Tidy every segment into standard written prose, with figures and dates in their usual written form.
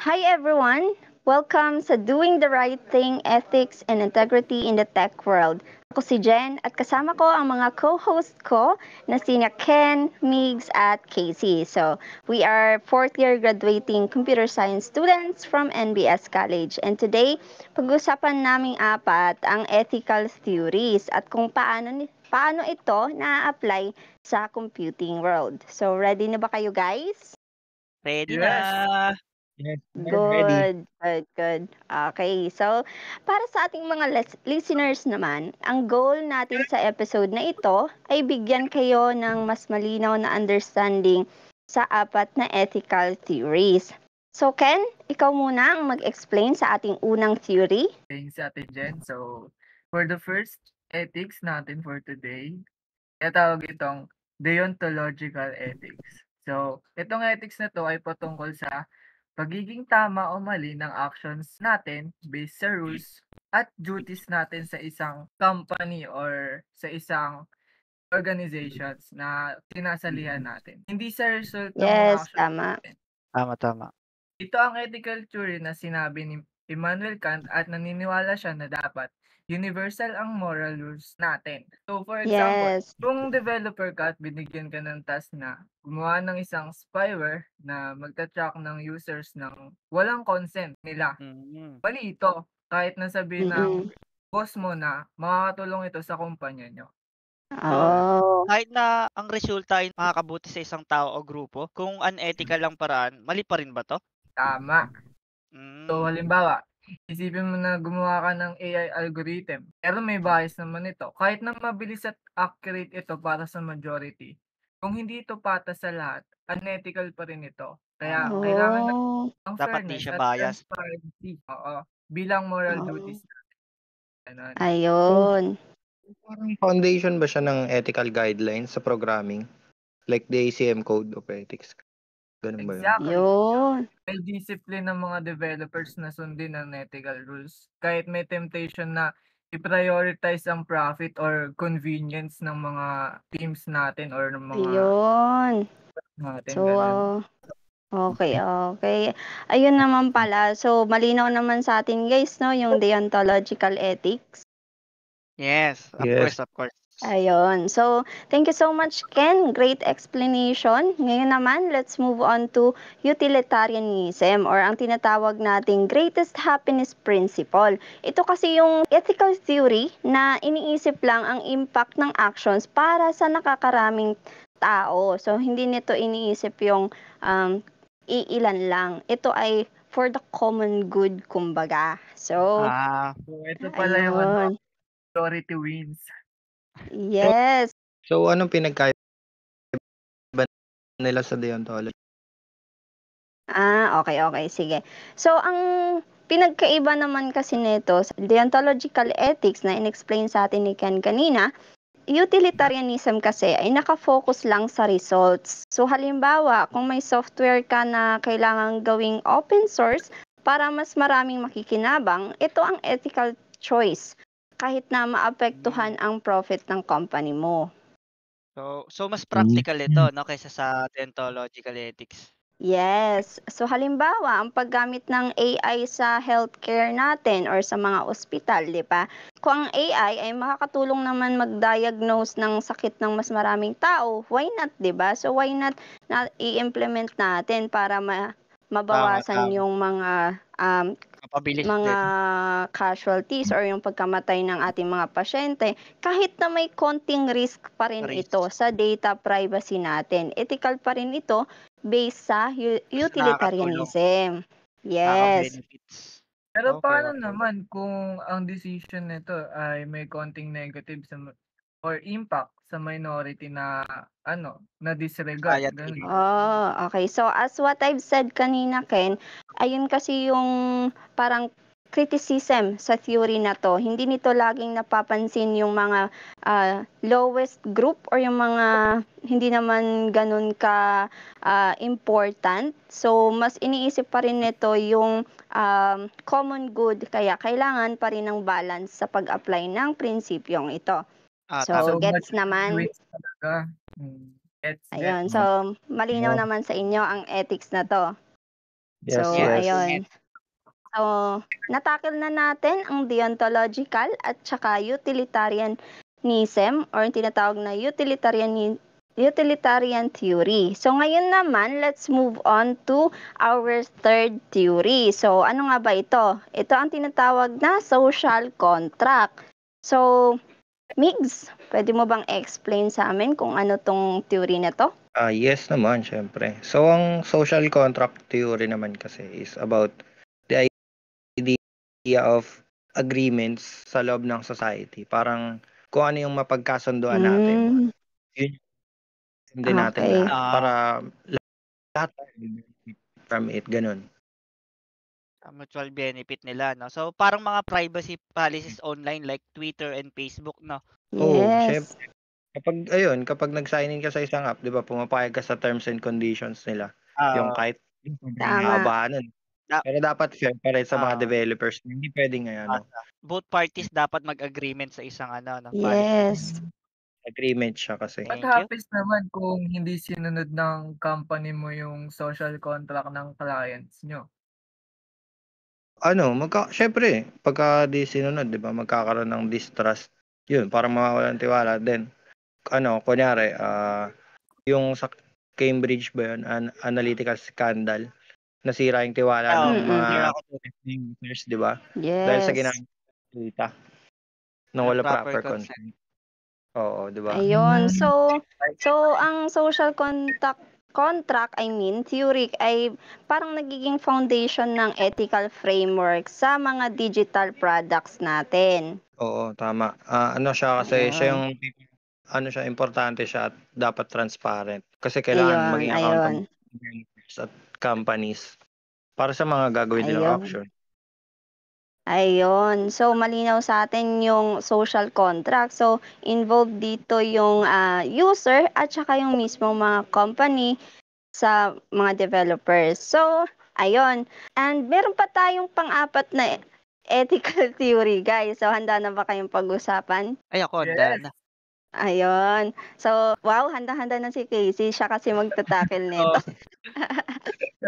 Hi everyone! Welcome sa Doing the Right Thing, Ethics and Integrity in the Tech World. Ako si Jen at kasama ko ang mga co-host ko na sina Ken, Migs at Casey. So, we are fourth year graduating computer science students from NBS College. And today, pag-usapan naming apat ang ethical theories at kung paano ito na-apply sa computing world. So, ready na ba kayo guys? Ready Yes. na. Yes, ready. Good. Okay, so para sa ating mga listeners naman, ang goal natin sa episode na ito ay bigyan kayo ng mas malinaw na understanding sa apat na ethical theories. So Ken, ikaw muna ang mag-explain sa ating unang theory. Thanks sa atin, Jen. So, for the first ethics natin for today, tinatawag itong deontological ethics. So, itong ethics na to ay patungkol sa pagiging tama o mali ng actions natin based sa rules at duties natin sa isang company or sa isang organizations na sinasalihan natin. Hindi sa result ng mga Yes, actions tama. natin. Tama. Ito ang ethical theory na sinabi ni Immanuel Kant at naniniwala siya na dapat universal ang moral rules natin. So for example, Yes. kung developer ka at binigyan ka ng task na gumawa ng isang spyware na magta-track ng users ng walang consent nila, Mm. mali ito. Kahit na sabihin ng Mm-mm. boss mo na makakatulong ito sa kumpanya nyo. So, Oh, Kahit na ang resulta ay makakabuti sa isang tao o grupo, kung unethical ang paraan, mali pa rin ba 'to? tama. So, Hmm, halimbawa, isipin mo na gumawa ka ng AI algorithm, pero may bias naman ito. Kahit na mabilis at accurate ito para sa majority, kung hindi ito patas sa lahat, unethical pa rin ito. Kaya kailangan natin oh, ng dapat 'di fairness siya at bias. transparency. Oo, bilang moral oh. duties natin. So, Ayun. parang foundation ba siya ng ethical guidelines sa programming? Like the ACM Code of Ethics, ganun ba yun? Exactly. Yun. May discipline ng mga developers na sundin ang ethical rules. Kahit may temptation na i-prioritize ang profit or convenience ng mga teams natin or ng mga Ayun. natin, So, ganun. okay. Ayun naman pala. So, malinaw naman sa atin guys, no, yung deontological ethics. Yes, Yes. of course. Ayun. So, thank you so much, Ken. Great explanation. Ngayon naman, let's move on to utilitarianism or ang tinatawag nating greatest happiness principle. Ito kasi yung ethical theory na iniisip lang ang impact ng actions para sa nakakaraming tao. So, hindi nito iniisip yung iilan lang. Ito ay for the common good, kumbaga. So, Ah, So, ito pala yung ayun. majority wins. Yes. So, anong pinagkaiba nila sa deontology? Okay, sige. So, ang pinagkaiba naman kasi nito sa deontological ethics na inexplain sa atin ni Ken kanina, utilitarianism kasi ay naka-focus lang sa results. So, halimbawa, kung may software ka na kailangang gawing open source para mas maraming makikinabang, ito ang ethical choice kahit na maapektuhan ang profit ng company mo. so mas practical ito 'no, kaysa sa deontological ethics. Yes. So halimbawa, ang paggamit ng AI sa healthcare natin or sa mga ospital, 'di ba? Kung ang AI ay makakatulong naman mag-diagnose ng sakit ng mas maraming tao, why not, 'di ba? So why not na i-implement natin para mabawasan Tama. yung Mapabilis mga din. casualties or yung pagkamatay ng ating mga pasyente, kahit na may konting risk pa rin ito Risk. sa data privacy natin. Ethical pa rin ito based sa Basta nakakatulong, utilitarianism. Yes. nakaka-benefits. Pero paano Okay. naman kung ang decision nito ay may konting negative or impact sa minority na na disregard, Society. ganun. Okay. So, as what I've said kanina, Ken, ayun kasi yung parang criticism sa theory na to. Hindi nito laging napapansin yung mga lowest group or yung mga hindi naman ganun ka important. So, mas iniisip pa rin nito yung common good. Kaya kailangan pa rin ng balance sa pag-apply ng prinsipyong ito. Tama. So, So, gets majority naman? wins talaga. Gets. Ayun, Mm. so malinaw Oh, naman sa inyo ang ethics na 'to. Yes, So, Yes, yes. ayun. So, natakil na natin ang deontological at saka utilitarianism or yung tinatawag na utilitarian theory. So, ngayon naman, let's move on to our third theory. So, ano nga ba ito? Ito ang tinatawag na social contract. So, Migs, pwede mo bang explain sa amin kung ano tong theory na to? Yes naman, syempre. So, ang social contract theory naman kasi is about the idea of agreements sa loob ng society. Parang kung ano yung mapagkasunduan natin, Mm, yun yung din natin okay. lahat. Para lahat tayo benefit from it, ganun. Mutual benefit nila, no? So, parang mga privacy policies online like Twitter and Facebook, no? Oo, Yes. syempre. Kapag nag-sign in ka sa isang app, 'di ba, pumapayag ka sa terms and conditions nila. Yung Ah, kahit sobrang Tama. haba nun. da- Pero dapat fair pa rin sa mga ah, developers. Hindi pwedeng both parties dapat mag-agreement sa isang no, policy. Yes. agreement siya kasi. What Thank you. happens naman kung hindi sinunod ng company mo yung social contract ng clients nyo? Syempre, pagka di sinunod, 'di ba, magkakaroon ng distrust. Yun, parang mawawalan ng tiwala. Then, kunyari, yung sa Cambridge ba yun, analytical scandal, nasira yung tiwala ng Mm-mm. mga Clear ako dun. users, 'di ba? Dahil sa Yes. ginamit data na Walang wala proper proper consent. consent. Oo, 'di ba? Ayun. Hmm. So ang social contract, theory ay parang nagiging foundation ng ethical framework sa mga digital products natin. Oo, tama. Siya kasi siya Ayun. yung importante siya at dapat transparent. Kasi kailangan Ayun, maging ayun. accountable developers at companies para sa mga gagawin nilang Ayun. action. Ayun. So, malinaw sa atin yung social contract. So, involved dito yung user at saka yung mismo mga company sa mga developers. So, ayun. And meron pa tayong pang-apat na ethical theory, guys. So, handa na ba kayong pag-usapan? Ay, ako, handa Yes. na. Ayun. So, wow, handa-handa na si Casey. Siya kasi magtatakil nito.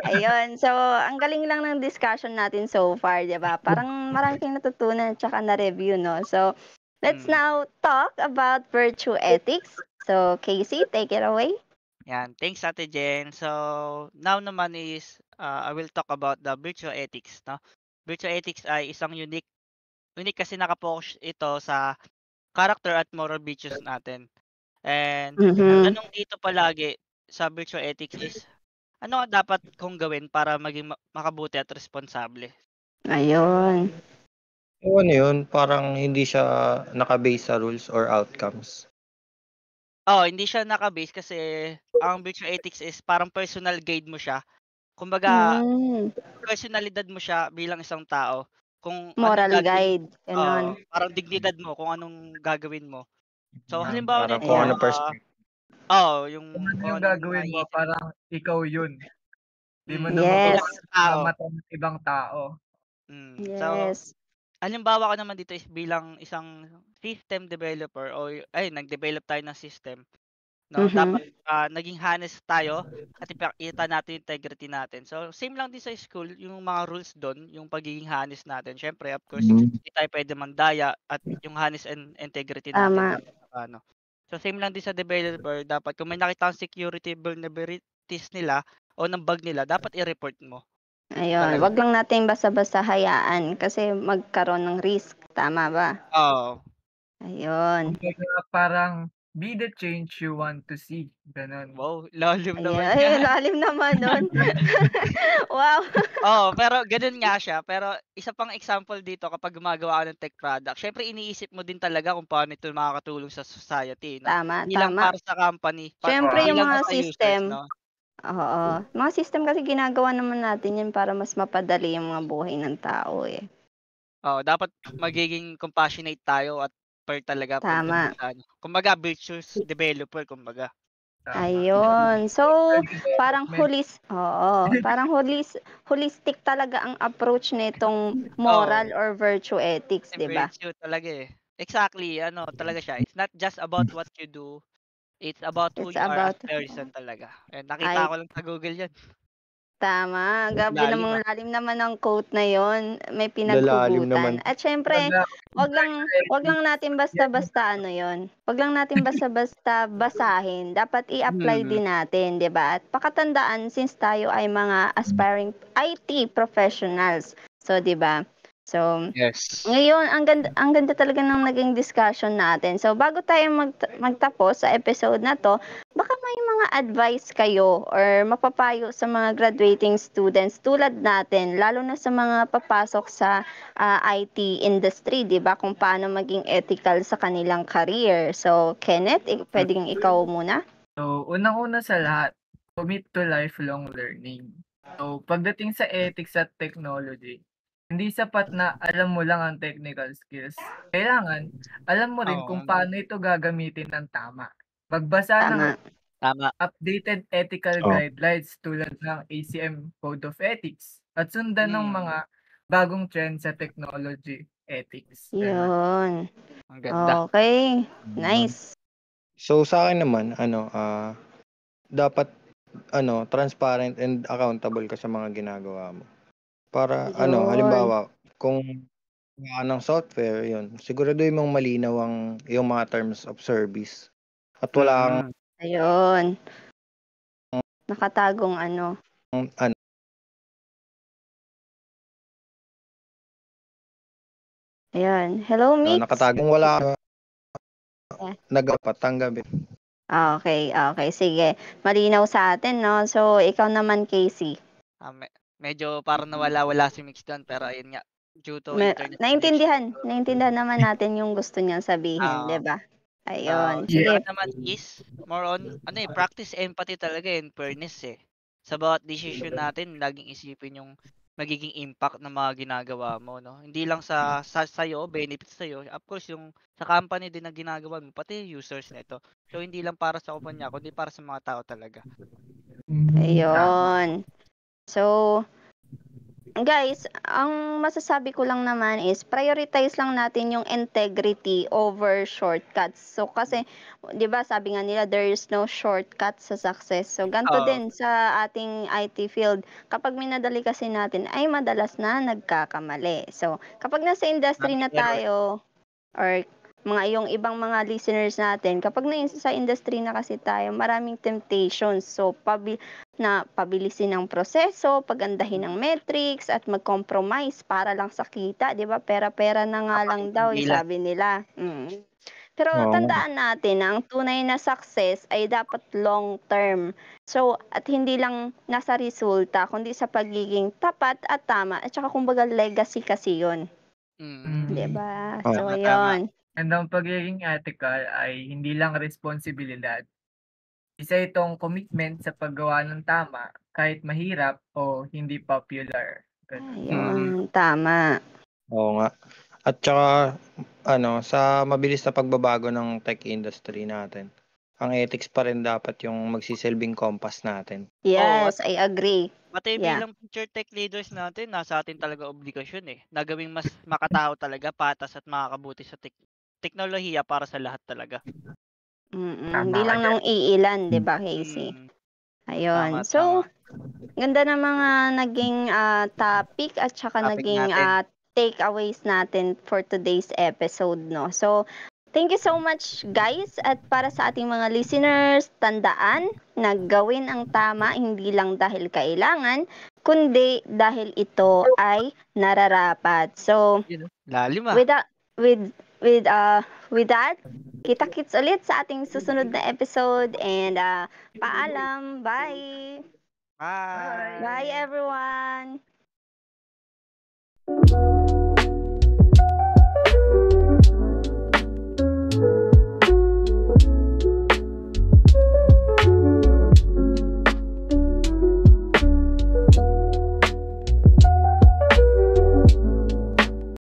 Ayun. So, ang galing lang ng discussion natin so far, 'di ba? Parang marami kang natutunan at saka na-review, no? So, let's Mm. now talk about virtue ethics. So, Casey, take it away. Yan. Thanks, Ate Jen. So, now naman is, I will talk about the virtue ethics, no? Virtue ethics ay isang unique kasi nakapokus ito sa character at moral virtues natin. And Mhm. tanong dito palagi sa virtue ethics is, ano ang dapat kong gawin para maging makabuti at responsable? Ayun. So, yun, parang hindi siya naka-base sa rules or outcomes. Oo, hindi siya naka-base kasi ang virtue ethics is parang personal guide mo siya. Kumbaga, Mm. personalidad mo siya bilang isang tao. Kung anong Moral gagawin, guide, ganon. parang dignidad mo kung anong gagawin mo. So, Yeah. halimbawa Parang kung Ayan. ano nito, perspective. yung Kung ano kung yung anong gagawin mo, naiisip parang ikaw yun. Di mo mm, na Yes. bilang isang tao. mapapamata ng ibang tao. So, Yes. halimbawa ko naman dito is bilang isang system developer o nag-develop tayo ng system, no? Mhm. Dapat naging honest tayo at ipakita natin yung integrity natin. So, same lang din sa school, yung mga rules doon, yung pagiging honest natin. Syempre, of course, hindi tayo pwede mandaya at yung honest and integrity natin Tama. dapat So, same lang din sa developer, dapat kung may nakita kang security vulnerabilities nila o ng bug nila, dapat i-report mo. Ayun. Talaga. Wag lang natin basta-basta hayaan kasi magkaroon ng risk. Tama ba? Oo. Ayun. Kumbaga, parang be the change you want to see. Ganon. Wow, lalim Ayan. naman Ay, yan. lalim naman nun. Wow. Oo, pero gano'n nga siya. Pero isa pang example dito kapag gumagawa ka ng tech product, syempre iniisip mo din talaga kung paano ito makakatulong sa society, no? Tama, Hindi lang tama. para sa company, Siyempre hindi yung lang mga sa users, system, no? oo. Mga system kasi ginagawa naman natin yan para mas mapadali yung mga buhay ng tao eh. Oo, dapat magiging compassionate tayo at fair talaga pagdating Tama. sa kumbaga virtuous developer kumbaga. Tama. Ayun. So, parang Development. parang holistic talaga ang approach nitong Oo, moral or virtue ethics, kasi 'di ba? virtue talaga eh. Exactly, talaga siya. It's not just about what you do, it's about who It's you are as about person talaga. And ay nakita ko lang sa Google 'yan. Tama, grabe Lalim namang ah. lalim naman ng quote na yon, may Lalalim naman. pinaghugutan. At syempre, wag lang natin basta-basta ano yon. Wag lang natin basta-basta basahin. Dapat i-apply Mm. din natin, 'di ba? At pakatandaan since tayo ay mga aspiring IT professionals. So, 'di ba? So, Yes. ngayon, ang ganda talaga ng naging discussion natin. So, bago tayo magtapos sa episode na to, baka may mga advice kayo or mapapayo sa mga graduating students tulad natin, lalo na sa mga papasok sa IT industry, di ba? Kung paano maging ethical sa kanilang career. So, Kenneth, pwedeng ikaw muna? So, unang-una sa lahat, commit to lifelong learning. So, pagdating sa ethics at technology, hindi sapat na alam mo lang ang technical skills. Kailangan, alam mo rin Oo. kung paano ito gagamitin ng tama. Magbasa ng Tama. Tama. updated ethical Oh. guidelines tulad ng ACM Code of Ethics at sundan ng mga bagong trend sa technology ethics. Ganun. Yun. Ang ganda. Okay. Nice. So sa akin naman, dapat transparent and accountable ka sa mga ginagawa mo. Para Yun. halimbawa, kung gawa ng software, yun, siguraduhin mong malinaw yung mga terms of service. At wala kang Ayun. Nakatagong ano. Ayan. Hello, Mix. nakatagong wala Eh. nagpatanggap. Okay. Sige. Malinaw sa atin, no? So, ikaw naman, Casey. Medyo parang nawala-wala si Mix doon, pero ayun nga, due to internet Naintindihan connection. naman natin yung gusto niyang sabihin, Oo. 'di ba? Ayun. Sa Sige. akin naman is more on practice empathy talaga and fairness eh. Sa bawat decision natin, laging isipin yung magiging impact ng mga ginagawa mo, no? Hindi lang sa sa'yo, benefits sa'yo. Of course, yung sa company din na ginagawa mo, pati users nito. So, hindi lang para sa kumpanya, kundi para sa mga tao talaga. Tama. Ayun. So, guys, ang masasabi ko lang naman is prioritize lang natin yung integrity over shortcuts. So, kasi, di ba, sabi nga nila, there is no shortcut sa success. So, ganito Oo. din sa ating IT field. Kapag minadali kasi natin, ay madalas na nagkakamali. So, kapag nasa industry na Daming error. tayo, or yung ibang mga listeners natin, kapag sa industry na kasi tayo, maraming temptations. So, pabilisin ang proseso, pagandahin ang metrics, at mag-compromise para lang sa kita, di ba? Pera-pera na nga lang daw, Kapag sabi nila. Pero Oo. tandaan natin na ang tunay na success ay dapat long term. So, at hindi lang nasa resulta, kundi sa pagiging tapat at tama. At saka kumbaga legacy kasi yun. Di ba? So, Tama. ayun. And ang pagiging ethical ay hindi lang responsibilidad. Isa itong commitment sa paggawa ng tama kahit mahirap o hindi popular. Ayun, tama. Oo nga. At saka sa mabilis na pagbabago ng tech industry natin, ang ethics pa rin dapat yung magsisilbing compass natin. Yes, I agree. Pati Yeah. bilang future tech leaders natin, nasa atin talaga obligasyon eh. Na gawing mas makatao talaga, patas at makakabuti sa teknolohiya para sa lahat talaga. Hindi lang ng iilan, di ba, Casey? Ayun. Tama. So, ganda ng mga naging topic at saka Topic naging natin. takeaways natin for today's episode, no? So, thank you so much, guys. At para sa ating mga listeners, tandaan na gawin ang tama hindi lang dahil kailangan, kundi dahil ito ay nararapat. So, Lalim with that, kita-kits ulit sa ating susunod na episode and paalam. Bye! Bye! Bye, everyone!